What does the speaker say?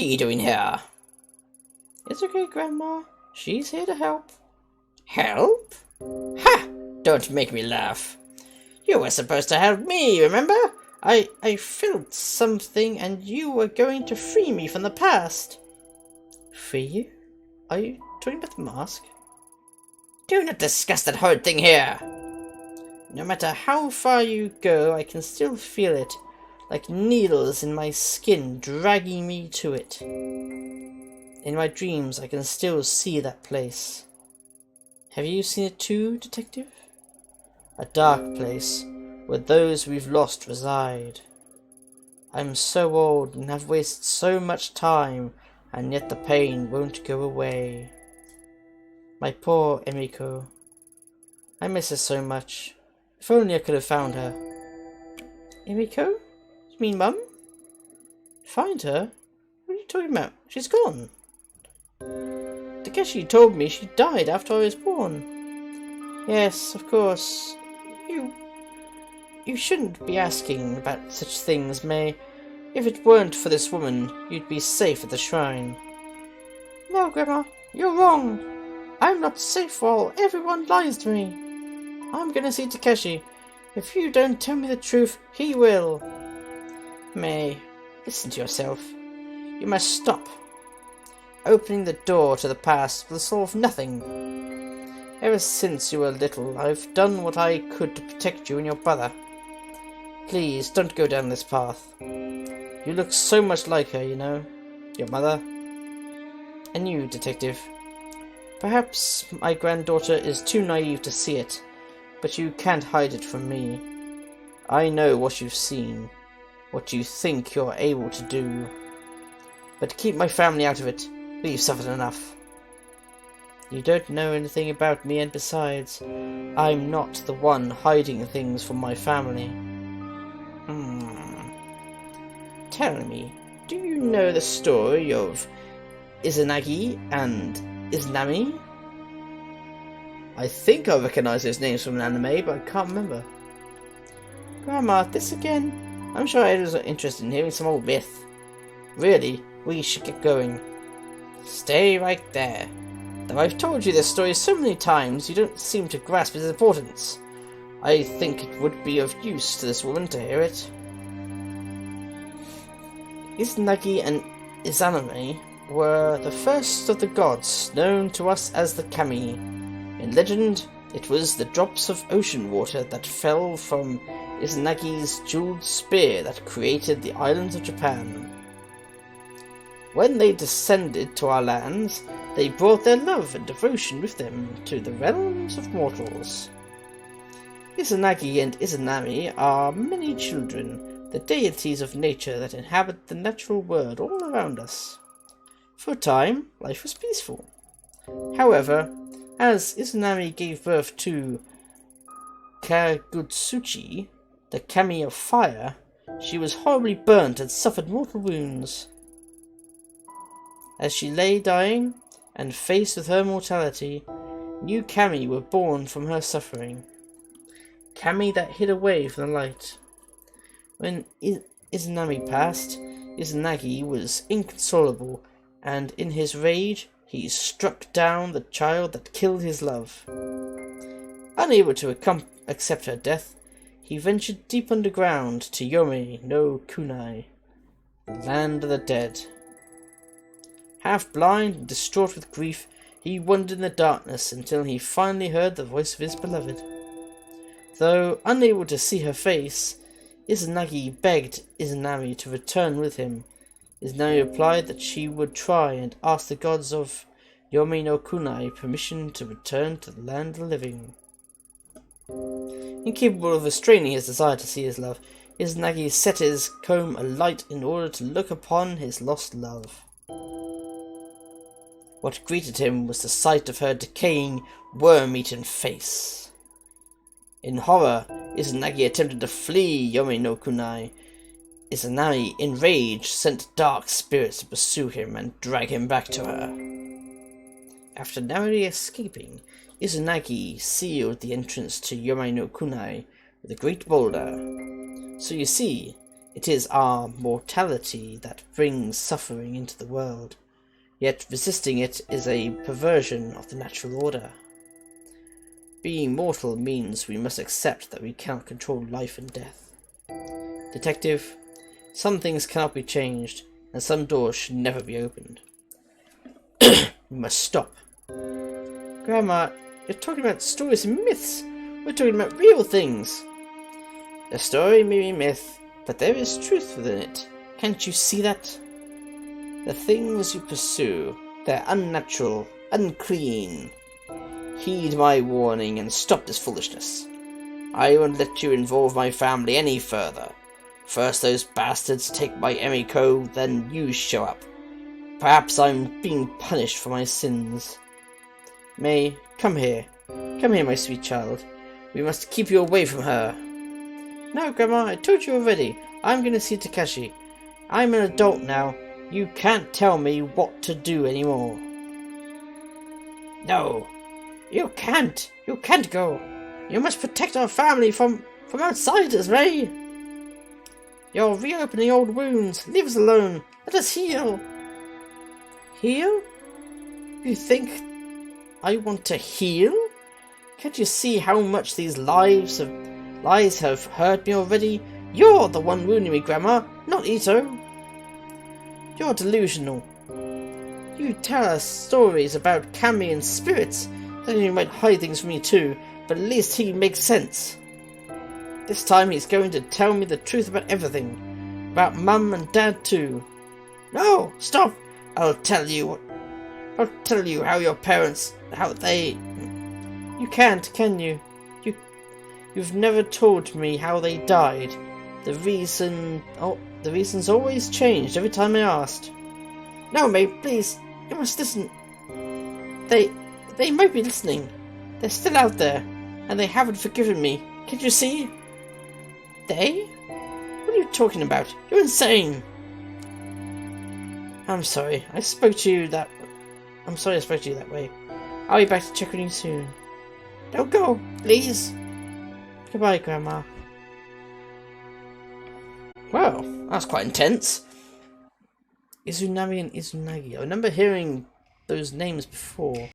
are you doing here? It's okay, Grandma. She's here to help. Help? Ha! Don't make me laugh. You were supposed to help me, remember? I felt something and you were going to free me from the past. Free you? Are you talking about the mask? Do not discuss that horrid thing here. No matter how far you go, I can still feel it, like needles in my skin dragging me to it. In my dreams, I can still see that place. Have you seen it too, Detective? A dark place, where those we've lost reside. I'm so old and have wasted so much time, and yet the pain won't go away. My poor Emiko. I miss her so much. If only I could have found her. Emiko? You mean Mum? Find her? What are you talking about? She's gone. Takeshi told me she died after I was born. Yes, of course. You shouldn't be asking about such things, May. If it weren't for this woman, you'd be safe at the shrine. No, Grandma, you're wrong. I'm not safe while everyone lies to me. I'm gonna see Takeshi. If you don't tell me the truth, he will. May, listen to yourself. You must stop. Opening the door to the past will solve nothing. Ever since you were little, I've done what I could to protect you and your brother. Please, don't go down this path. You look so much like her, you know. Your mother. And you, Detective. Perhaps my granddaughter is too naive to see it, but you can't hide it from me. I know what you've seen, what you think you're able to do. But keep my family out of it. We've suffered enough. You don't know anything about me, and besides, I'm not the one hiding things from my family. Tell me, do you know the story of Izunagi and Izunami? I think I recognise those names from an anime, but I can't remember. Grandma, this again? I'm sure Eda's not interested in hearing some old myth. Really, we should get going. Stay right there. Though I've told you this story so many times, you don't seem to grasp its importance. I think it would be of use to this woman to hear it. Izunagi and Izanami were the first of the gods known to us as the kami. In legend, it was the drops of ocean water that fell from Izunagi's jeweled spear that created the islands of Japan. When they descended to our lands, they brought their love and devotion with them to the realms of mortals. Izunagi and Izunami are many children, the deities of nature that inhabit the natural world all around us. For a time, life was peaceful. However, as Izunami gave birth to Kagutsuchi, the kami of fire, she was horribly burnt and suffered mortal wounds. As she lay dying, and faced with her mortality, new kami were born from her suffering. Kami that hid away from the light. When Izunami passed, Izunagi was inconsolable, and in his rage he struck down the child that killed his love. Unable to accept her death, he ventured deep underground to Yomi no Kunai, the land of the dead. Half blind and distraught with grief, he wandered in the darkness until he finally heard the voice of his beloved. Though unable to see her face, Izunagi begged Izunami to return with him. Izunami replied that she would try and ask the gods of Yomi no Kunai permission to return to the land of the living. Incapable of restraining his desire to see his love, Izunagi set his comb alight in order to look upon his lost love. What greeted him was the sight of her decaying, worm-eaten face. In horror, Izunagi attempted to flee Yomi no Kunai. Izanami, in rage, sent dark spirits to pursue him and drag him back to her. After narrowly escaping, Izunagi sealed the entrance to Yomi no Kunai with a great boulder. So you see, It is our mortality that brings suffering into the world, yet resisting it is a perversion of the natural order. Being mortal means we must accept that we cannot control life and death. Detective, some things cannot be changed, and some doors should never be opened. We must stop. Grandma, you're talking about stories and myths. We're talking about real things. The story may be myth, but there is truth within it. Can't you see that? The things you pursue, they're unnatural, unclean. Heed my warning and stop this foolishness. I won't let you involve my family any further. First those bastards take my Emiko, then you show up. Perhaps I'm being punished for my sins. May, come here. Come here, my sweet child. We must keep you away from her. No, Grandma, I told you already. I'm going to see Takashi. I'm an adult now. You can't tell me what to do anymore. No, you can't. You can't go. You must protect our family from outsiders, Ray. You're reopening old wounds. Leave us alone. Let us heal. Heal? You think I want to heal? Can't you see how much these lies have hurt me already? You're the one wounding me, Grandma, not Ito. You're delusional. You tell us stories about kami and spirits, then you might hide things from me too, but at least he makes sense. This time he's going to tell me the truth about everything. About Mum and Dad too. No, stop! I'll tell you how your parents, how they... You can't, can you? You've never told me how they died. The reason's always changed every time I asked. No, May, please, you must listen. They might be listening. They're still out there, and they haven't forgiven me. Can't you see? They? What are you talking about? You're insane. I'm sorry I spoke to you that way. I'll be back to check on you soon. Don't go, please. Goodbye, Grandma. Well, that's quite intense. Izunami and Izunagi. I remember hearing those names before.